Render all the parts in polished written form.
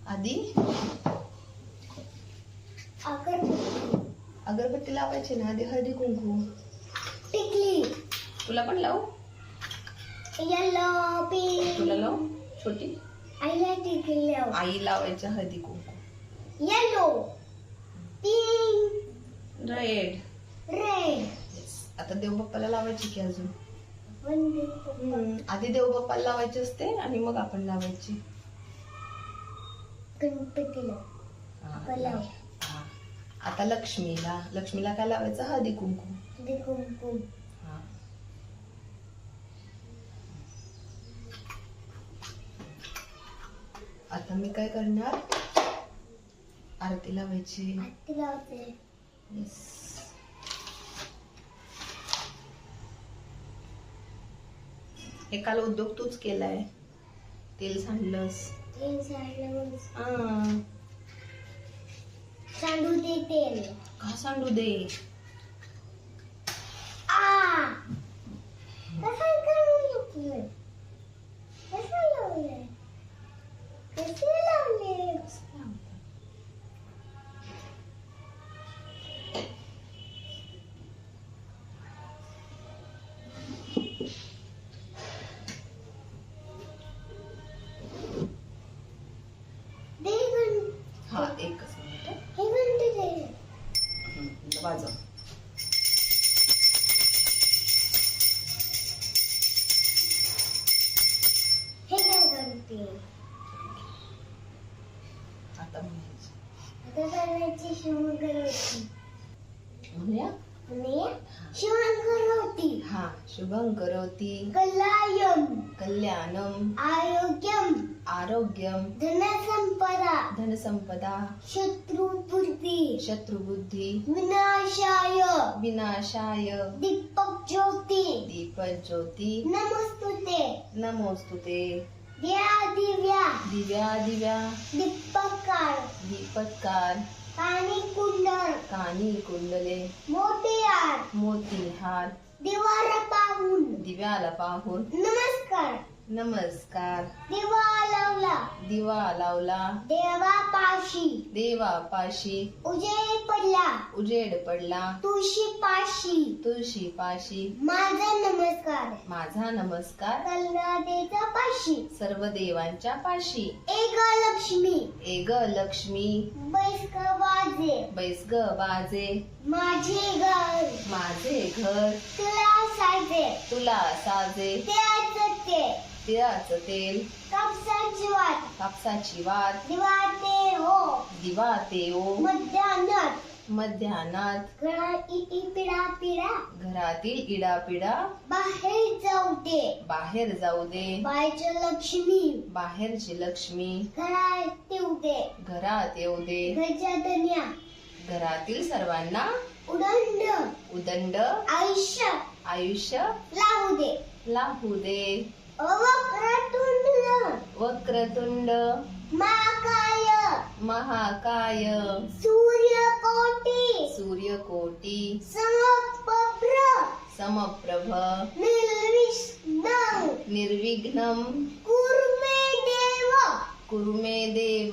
आधी अगरबत्ती लावायची ना, आधी हळदी कुंकू. टिकली तुला पण लावू? Yellow pink. तुला लावू छोटी? आईला टिकली आई लावायच्या Haldi Kunku. Yellow pink red. Red. आता देवबाप्पाला लावायची की अजून? आधी देवबाप्पाला लावायची असते आणि मग आपण लावायची गणपतीला. हा. आता लक्ष्मीला काय लावायचं? हळदी कुंकू. कुंकू. आता मी काय करणार, आरती लावायची. Yes. हे काल उद्योग तूच केलाय, तेल सांडलंस. सांडू दे तेल. का सांडू दे? हा, एकच मिनिट वाजव. हे काय करते? आता आता करायची शिवंकरोती. म्हणूया. शिवंकरोती. हा, शुभं करोति कल्याणम आरोग्यम धनसंपदा शत्रुबुद्धी विनाशाय दीपक ज्योती. नमोस्तुते दिव्या दीपत्कार कानी कुंडले मोतीहार दिव्याला पाहून नमस्कार. दिवा लावला देवापाशी उजेड पडला तुळशी पाशी माझा नमस्कार सर्व देवांच्या पाशी. ए ग लक्ष्मी बैस ग बाजे माझे घर तुला साजे तिळाचं तेल कापसाची वात दिवा तेओ मध्यान्हात घरातील इडापिडा बाहेर जाऊ दे बाहेरची लक्ष्मी घरात येऊ दे घरातील सर्वांना उदंड आयुष्य लाभू दे. वक्रतुंड महाकाय सूर्यकोटी समप्रभ निर्विघ्नं कुरु मे देव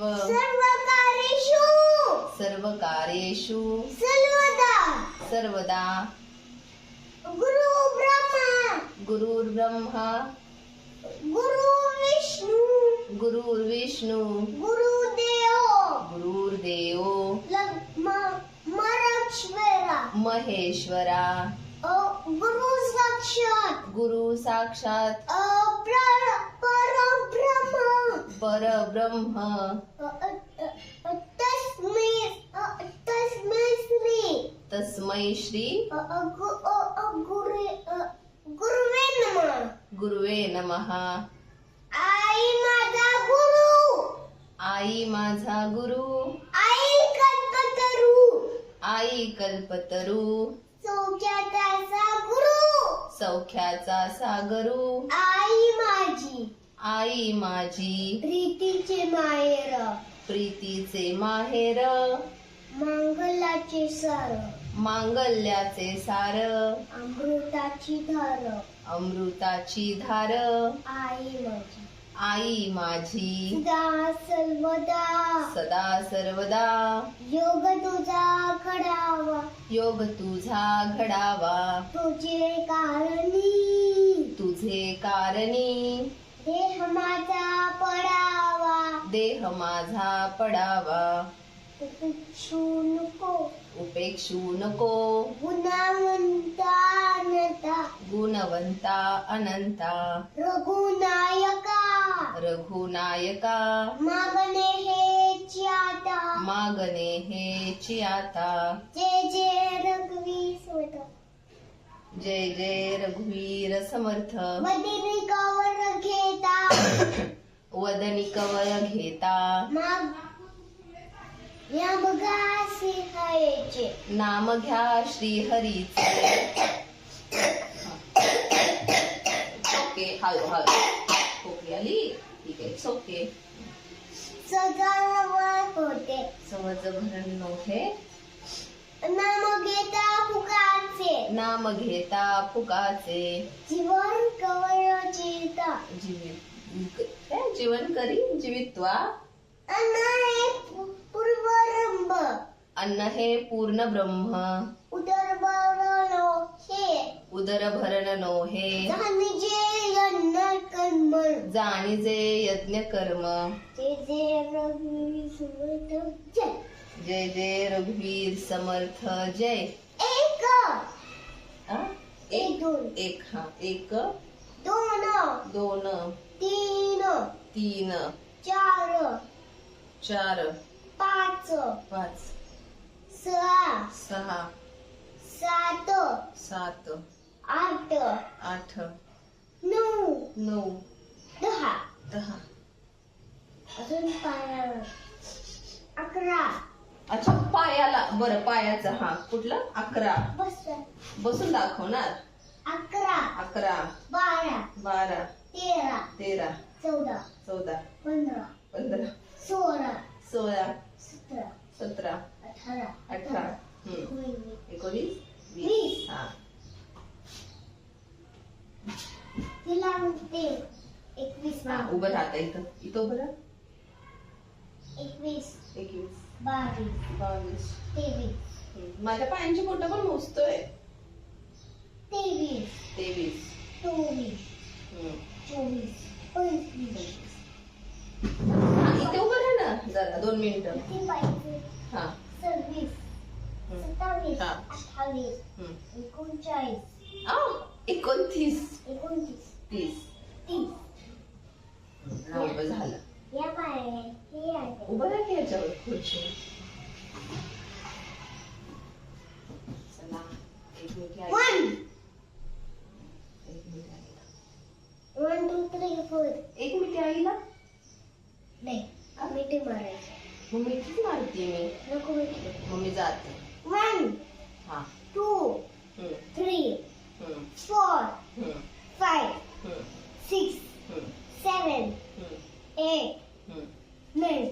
सर्वकार्येषु सर्वदा. गुरुर्ब्रह्मा गुरुर्विष्णू गुरुर्देवो महेश्वरा गुरु साक्षात परब्रह्म तस्मै श्री गुरुवे नमः. आई माझा गुरु आई कल्पतरू सौख्याचा सागरू आई माझी प्रीतीचे माहेर मंगलाचे मांगल्याचे सार अमृताची धार अमृताची धार आई माझी आई माझी सदा सर्वदा सदा सर्वदा योग तुझा घडावा योग तुझा घडावा तुझे कारणी तुझे कारणी देह माझा पडावा देह माझा पडावा उपेक्षू नको उपेक्षू नको गुणवंता नता गुणवंता अनंता रघुनायका रघुनायका मागणे हेची आता मागणे हेची आता जय जय रघुवीर समर्थ जय जय रघुवीर समर्थ वदिनी कवर घेता वदनी कवळ घेता माग या बघा सिंहाचे नाम घ्या श्री हरीचे ओके हळू हळू ओके आली ठीक आहे ओके सजावर होते समज भरण नव्हे नाम घेता पुकारचे नाम घेता फुकाचे जीवन कवर चिता जीवन करी जीवित्वा पूर्वरंभ अन्न हे पूर्ण ब्रह्म उदरभरणो हे उदर भरण नोहे जाणीजे यज्ञ कर्म जाणीजे यज्ञ कर्म जे जे रघुवीर समर्थ जय जय जय रघुवीर समर्थ जय एक आ? एक दोन एक हा एक दोन दोन तीन तीन चार चार पाच पाच सहा सहा सात सात आठ आठ नऊ नऊ दहा दहा अजून अकरा अच्छा पायाला बरं पायाचा हा कुठला 11 बस बसून दाखवणार अकरा 11 बारा 12 तेरा 13 चौदा 14 पंधरा 15 सोळा 16 सतरा 17 अठरा 18 19 20 हा तिला म्हणते 21 हा उभं राहता इथं इथं उभं राहा 21 21 22 22 23 माझ्या पायांची बोटं पण मोजतोय 23 23 24 24 25 हा इथे उभं राहा ना जरा 2 मिनिटं किती पाहिजे हा 26 27 हा. 28 39 29 29 30 30 हा उभं झालं या पाय हे आहे उभं राहा की याच्यावर खुर्ची चला एक मिनिट या. 1 एक मिनिट आईला 1 2 3 4 एक मिनिट आईला नाही मिठी मारायचं मग मी किती मारते मी नको मिठी मग मी जाते 1 हा 2 हम्म, 3 हम्म, 4 हम्म, 5 हम्म, 6 हम्म, 7 हम्म, 8 हम्म. 9